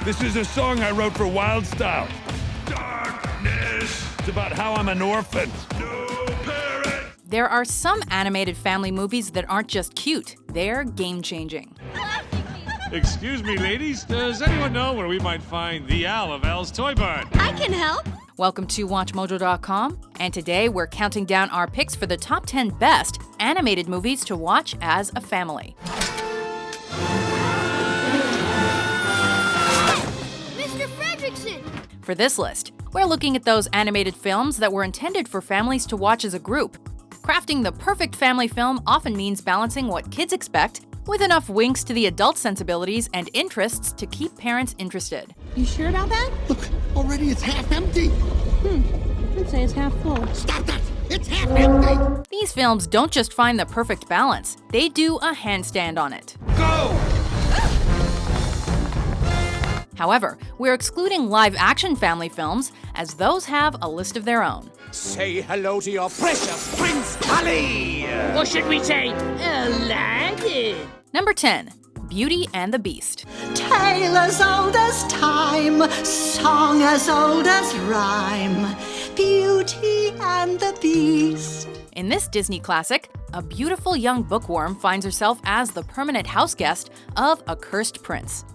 This is a song I wrote for Wild Style. Darkness. It's about how I'm an orphan. No parent. There are some animated family movies that aren't just cute, they're game-changing. Excuse me, ladies. Does anyone know where we might find the Owl of Al's Toy Barn? I can help. Welcome to WatchMojo.com, and today we're counting down our picks for the top 10 best animated movies to watch as a family. Mr. Fredrickson! For this list, we're looking at those animated films that were intended for families to watch as a group. Crafting the perfect family film often means balancing what kids expect with enough winks to the adult sensibilities and interests to keep parents interested. You sure about that? Look, already it's half empty. I'd say it's half full. Stop that! It's half empty! These films don't just find the perfect balance, they do a handstand on it. Go! However, we're excluding live-action family films, as those have a list of their own. Say hello to your precious Prince Tully! Or should we say, Aladdin? Number 10, Beauty and the Beast. Tale as old as time, song as old as rhyme, Beauty and the Beast. In this Disney classic, a beautiful young bookworm finds herself as the permanent houseguest of a cursed prince.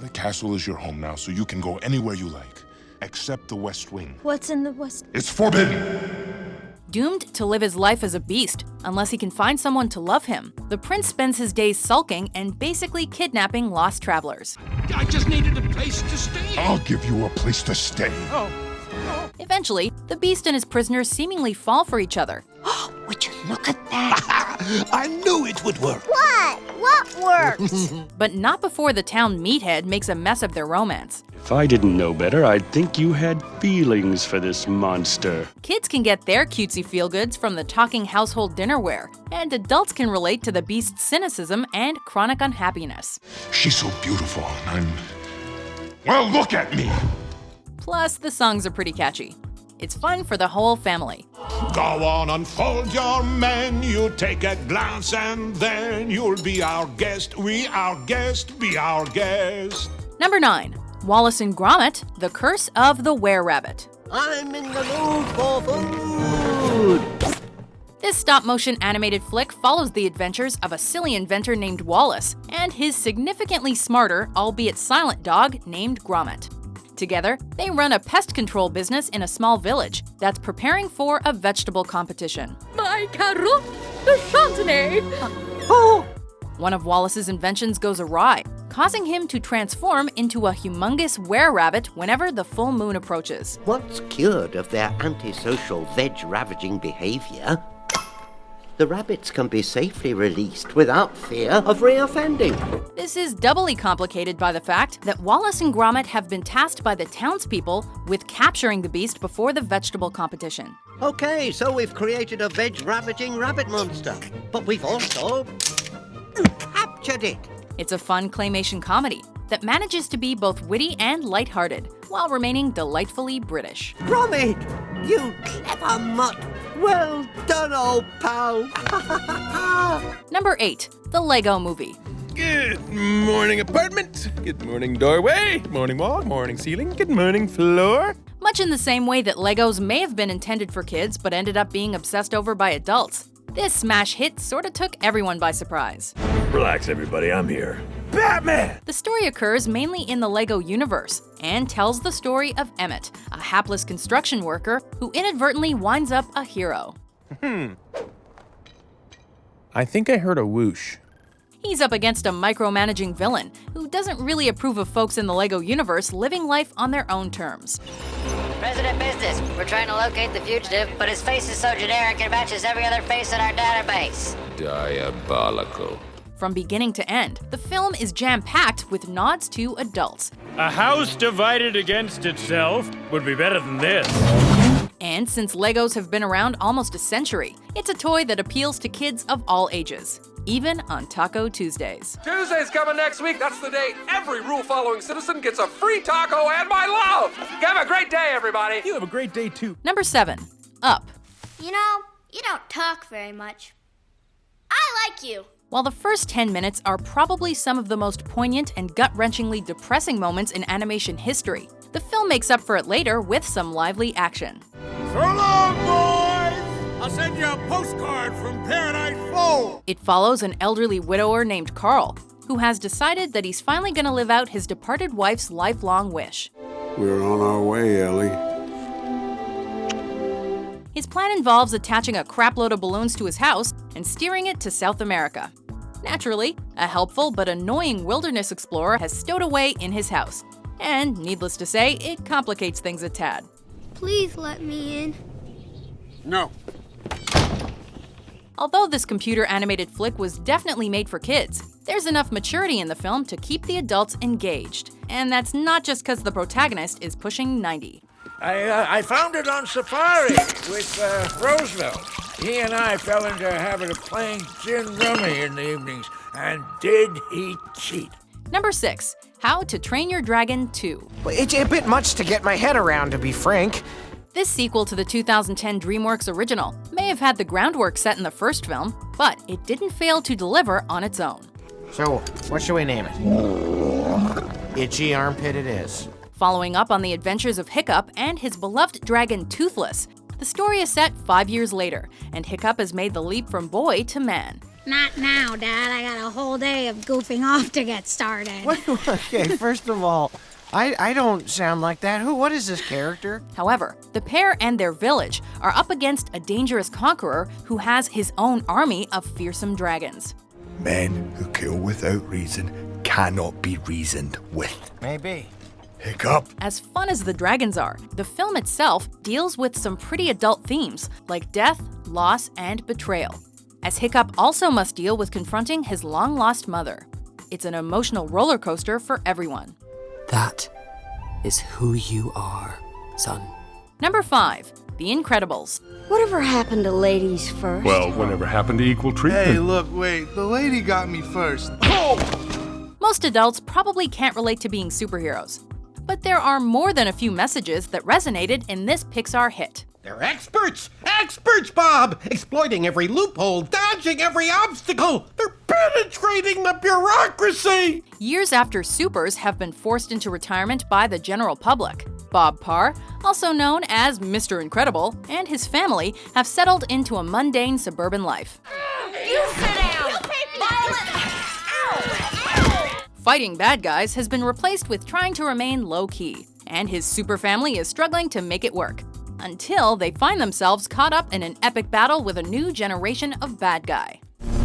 The castle is your home now, so you can go anywhere you like, except the West Wing. What's in the West? It's forbidden! Doomed to live his life as a beast unless he can find someone to love him, the prince spends his days sulking and basically kidnapping lost travelers. I just needed a place to stay. I'll give you a place to stay. Eventually, the beast and his prisoners seemingly fall for each other. Would you look at that? I knew it would work. What? What works? But not before the town meathead makes a mess of their romance. If I didn't know better, I'd think you had feelings for this monster. Kids can get their cutesy feel-goods from the talking household dinnerware, and adults can relate to the beast's cynicism and chronic unhappiness. She's so beautiful, and well, look at me! Plus, the songs are pretty catchy. It's fun for the whole family. Go on, unfold your menu, take a glance, and then you'll be our guest. We our guest, be our guest. Number 9, Wallace and Gromit, The Curse of the Were-Rabbit. I'm in the mood for food. This stop-motion animated flick follows the adventures of a silly inventor named Wallace and his significantly smarter, albeit silent dog named Gromit. Together, they run a pest control business in a small village that's preparing for a vegetable competition. My carotte de chantenay. One of Wallace's inventions goes awry, causing him to transform into a humongous were-rabbit whenever the full moon approaches. Once cured of their antisocial veg-ravaging behavior, the rabbits can be safely released without fear of reoffending. This is doubly complicated by the fact that Wallace and Gromit have been tasked by the townspeople with capturing the beast before the vegetable competition. Okay, so we've created a veg-ravaging rabbit monster, but we've also captured it. It's a fun claymation comedy that manages to be both witty and lighthearted, while remaining delightfully British. Gromit, you clever mutt. Well done, old pal. Number 8, The Lego Movie. Good morning, apartment. Good morning, doorway. Morning wall, morning ceiling. Good morning, floor. Much in the same way that Legos may have been intended for kids but ended up being obsessed over by adults, this smash hit sorta took everyone by surprise. Relax, everybody, I'm here. Batman! The story occurs mainly in the Lego universe and tells the story of Emmett, a hapless construction worker who inadvertently winds up a hero. I think I heard a whoosh. He's up against a micromanaging villain who doesn't really approve of folks in the Lego universe living life on their own terms. President Business, we're trying to locate the fugitive, but his face is so generic it matches every other face in our database. Diabolical. From beginning to end, the film is jam-packed with nods to adults. A house divided against itself would be better than this. And since Legos have been around almost a century, it's a toy that appeals to kids of all ages, even on Taco Tuesdays. Tuesday's coming next week. That's the day every rule-following citizen gets a free taco and my love. Have a great day, everybody. You have a great day, too. Number 7, Up. You know, you don't talk very much. I like you. While the first 10 minutes are probably some of the most poignant and gut-wrenchingly depressing moments in animation history, the film makes up for it later with some lively action. So long, boys! I'll send you a postcard from Paradise Foe! It follows an elderly widower named Carl, who has decided that he's finally going to live out his departed wife's lifelong wish. We're on our way, Ellie. His plan involves attaching a crapload of balloons to his house and steering it to South America. Naturally, a helpful but annoying wilderness explorer has stowed away in his house. And, needless to say, it complicates things a tad. Please let me in. No. Although this computer-animated flick was definitely made for kids, there's enough maturity in the film to keep the adults engaged. And that's not just because the protagonist is pushing 90. I found it on Safari with Roosevelt. He and I fell into a habit of playing gin rummy in the evenings. And did he cheat? Number 6. How to Train Your Dragon 2. Well, it's a bit much to get my head around, to be frank. This sequel to the 2010 DreamWorks original may have had the groundwork set in the first film, but it didn't fail to deliver on its own. So, what should we name it? Itchy Armpit it is. Following up on the adventures of Hiccup and his beloved dragon Toothless, the story is set 5 years later, and Hiccup has made the leap from boy to man. Not now, Dad. I got a whole day of goofing off to get started. Okay, first of all, I don't sound like that. What is this character? However, the pair and their village are up against a dangerous conqueror who has his own army of fearsome dragons. Men who kill without reason cannot be reasoned with. Maybe. Hiccup. As fun as the dragons are, the film itself deals with some pretty adult themes like death, loss, and betrayal, as Hiccup also must deal with confronting his long-lost mother. It's an emotional roller coaster for everyone. That is who you are, son. Number 5. The Incredibles. Whatever happened to ladies first? Well, whatever happened to equal treatment? Hey, look, wait. The lady got me first. Most adults probably can't relate to being superheroes, but there are more than a few messages that resonated in this Pixar hit. They're experts! Experts, Bob! Exploiting every loophole, dodging every obstacle! They're penetrating the bureaucracy! Years after supers have been forced into retirement by the general public, Bob Parr, also known as Mr. Incredible, and his family have settled into a mundane suburban life. You sit down! Fighting bad guys has been replaced with trying to remain low-key, and his super family is struggling to make it work, until they find themselves caught up in an epic battle with a new generation of bad guy.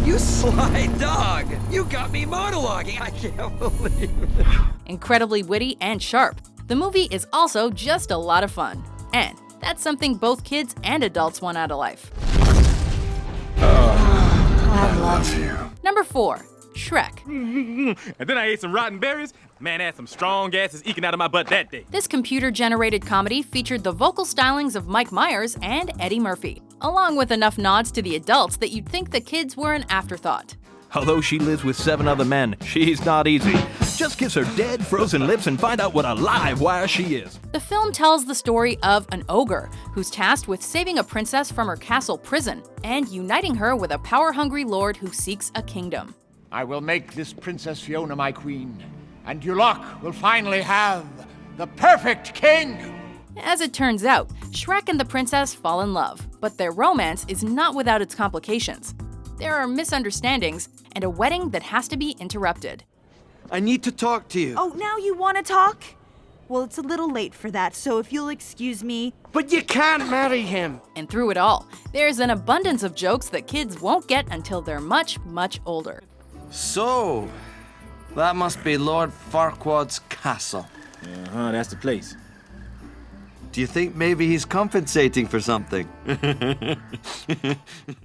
You sly dog! You got me monologuing, I can't believe it. Incredibly witty and sharp, the movie is also just a lot of fun. And that's something both kids and adults want out of life. I love you. Number 4. Shrek. And then I ate some rotten berries. Man, I had some strong gases eking out of my butt that day. This computer-generated comedy featured the vocal stylings of Mike Myers and Eddie Murphy, along with enough nods to the adults that you'd think the kids were an afterthought. Although she lives with 7 other men, she's not easy. Just kiss her dead, frozen lips and find out what a live wire she is. The film tells the story of an ogre who's tasked with saving a princess from her castle prison and uniting her with a power-hungry lord who seeks a kingdom. I will make this Princess Fiona my queen, and Yulok will finally have the perfect king! As it turns out, Shrek and the princess fall in love, but their romance is not without its complications. There are misunderstandings and a wedding that has to be interrupted. I need to talk to you. Oh, now you want to talk? Well, it's a little late for that, so if you'll excuse me. But you can't marry him! And through it all, there's an abundance of jokes that kids won't get until they're much, much older. So, that must be Lord Farquaad's castle. That's the place. Do you think maybe he's compensating for something?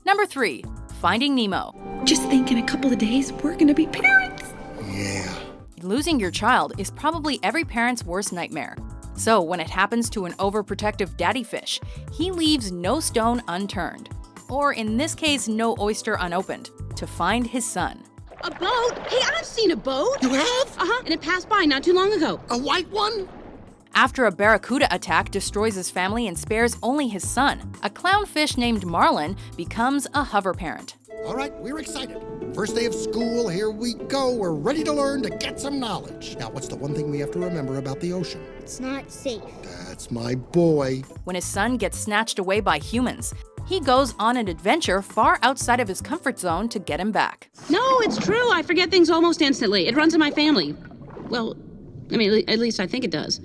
Number 3. Finding Nemo. Just think in a couple of days, we're gonna be parents. Yeah. Losing your child is probably every parent's worst nightmare. So when it happens to an overprotective daddy fish, he leaves no stone unturned, or in this case, no oyster unopened, to find his son. A boat? Hey, I've seen a boat. You have? Uh-huh, and it passed by not too long ago. A white one? After a barracuda attack destroys his family and spares only his son, a clownfish named Marlin becomes a hover parent. All right, we're excited. First day of school, here we go. We're ready to learn, to get some knowledge. Now, what's the one thing we have to remember about the ocean? It's not safe. That's my boy. When his son gets snatched away by humans, he goes on an adventure far outside of his comfort zone to get him back. No, it's true. I forget things almost instantly. It runs in my family. Well, I mean, at least I think it does.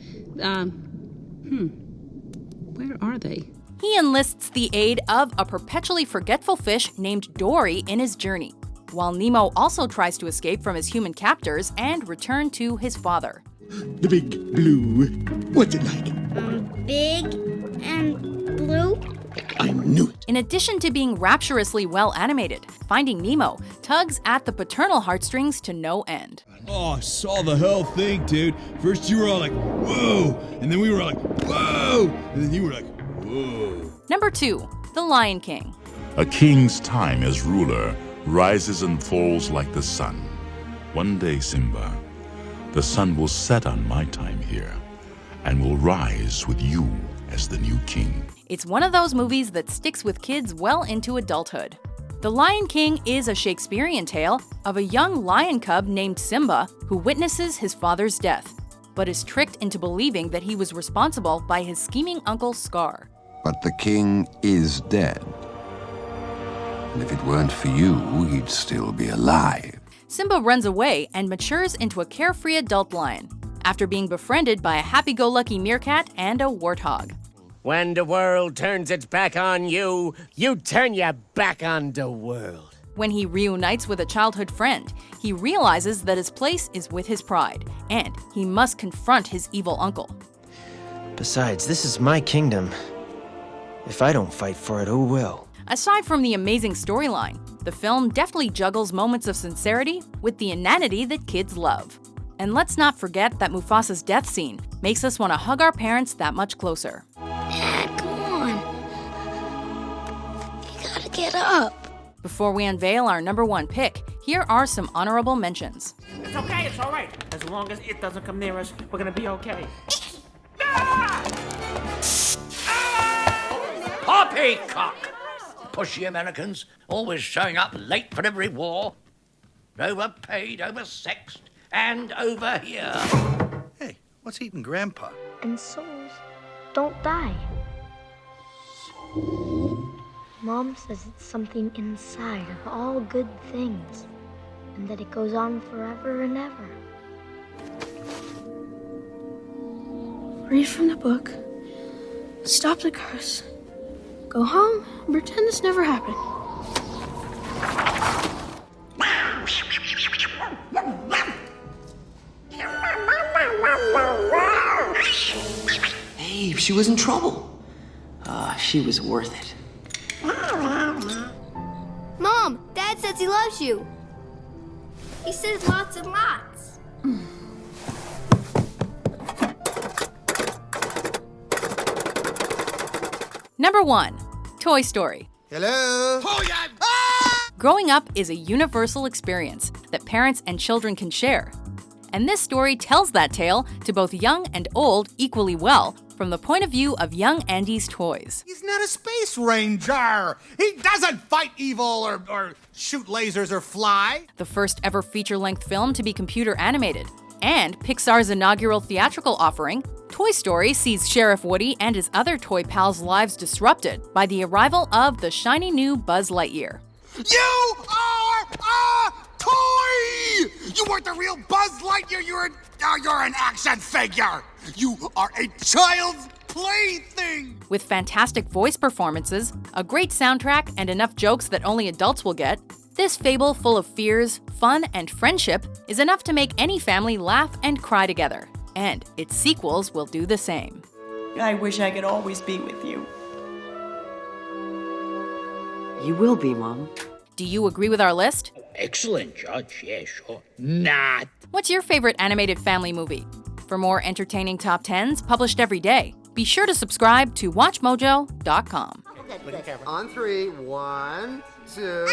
Where are they? He enlists the aid of a perpetually forgetful fish named Dory in his journey, while Nemo also tries to escape from his human captors and return to his father. The big blue. What's it like? Big and blue? I knew it. In addition to being rapturously well animated, Finding Nemo tugs at the paternal heartstrings to no end. Oh, I saw the whole thing, dude. First you were all like, whoa, and then we were like, whoa, and then you were like, whoa. Number 2, The Lion King. A king's time as ruler rises and falls like the sun. One day, Simba, the sun will set on my time here and will rise with you as the new king. It's one of those movies that sticks with kids well into adulthood. The Lion King is a Shakespearean tale of a young lion cub named Simba who witnesses his father's death, but is tricked into believing that he was responsible by his scheming uncle Scar. But the king is dead. And if it weren't for you, he'd still be alive. Simba runs away and matures into a carefree adult lion, after being befriended by a happy-go-lucky meerkat and a warthog. When the world turns its back on you, you turn your back on the world. When he reunites with a childhood friend, he realizes that his place is with his pride, and he must confront his evil uncle. Besides, this is my kingdom. If I don't fight for it, who will? Aside from the amazing storyline, the film deftly juggles moments of sincerity with the inanity that kids love. And let's not forget that Mufasa's death scene makes us want to hug our parents that much closer. Dad, come on. You gotta get up. Before we unveil our number 1 pick, here are some honorable mentions. It's okay, it's all right. As long as it doesn't come near us, we're gonna be okay. Poppycock! Pushy Americans, always showing up late for every war. Overpaid, oversexed, and over here. Hey, what's eating Grandpa? And souls don't die. Mom says it's something inside of all good things, and that it goes on forever and ever. Read from the book, stop the curse, go home, and pretend this never happened. Hey, she was in trouble. She was worth it. Mom, Dad says he loves you. He says lots and lots. Number 1, Toy Story. Hello? Growing up is a universal experience that parents and children can share. And this story tells that tale to both young and old equally well from the point of view of young Andy's toys. He's not a space ranger. He doesn't fight evil or shoot lasers or fly. The first ever feature-length film to be computer animated. And Pixar's inaugural theatrical offering, Toy Story sees Sheriff Woody and his other toy pals' lives disrupted by the arrival of the shiny new Buzz Lightyear. You are a toy! You weren't the real Buzz Lightyear, you're an action figure! You are a child's plaything! With fantastic voice performances, a great soundtrack, and enough jokes that only adults will get, this fable full of fears, fun, and friendship is enough to make any family laugh and cry together. And its sequels will do the same. I wish I could always be with you. You will be, Mom. Do you agree with our list? Excellent, Judge. Yeah, sure. Not. What's your favorite animated family movie? For more entertaining top 10s published every day, be sure to subscribe to WatchMojo.com. On 3, 1, 2.